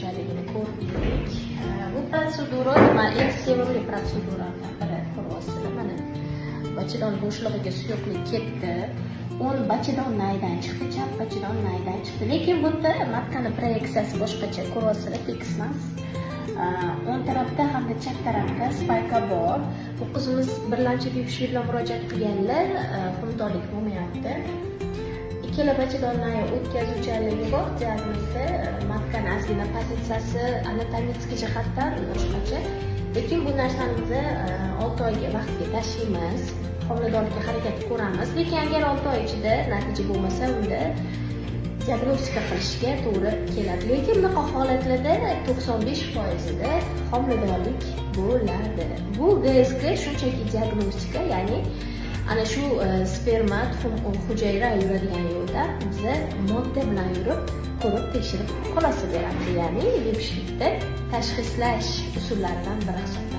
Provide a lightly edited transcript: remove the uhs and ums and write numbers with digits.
o'zgarishlarligini ko'rdik. Bu protsedura nima? Eng sevimli protseduralardan biri ko'ryapsizlar. Mana bachadon bo'shlig'iga suyuqlik ketdi. O'ng bachadon naydan chiqdi, chap bachadon naydan chiqdi. Lekin bu yerda matkani proyeksiyasi boshqacha, ko'ryapsizlar, tekis emas. O'ng tarafda hamda chap tarafda spayka bor. Bu qizimiz birlamchi bepushtli bilan murojaat qilganlar, xunukdorlik bo'lmayapti. Ikkala bachadon nayi o'tkazuvchanligi bor, diagnozi matkani ozgina pozitsiyasi anatomik jihatdan boshqacha. Lekin bu narsani biz 6 oyga vaqtga tashlaymiz. Homiladorlikka harakat ko'ramiz. Lekin agar 6 oy ichida natija bo'lmasa, unda diagnostika qilishga to'g'ri keladi. Lekin bunaqa holatlarda 95%da homiladorlik bo'ladi. Bu GSK shunchaki diagnostika, ya'ni ana shu sperma tuxum hujayra yuradigan yo'lda biza modda bilan yurib, ko'rib tekshirib xulosa beramiz. Ya'ni bepushtlikda tashxislash usullaridan biri hisoblanadi.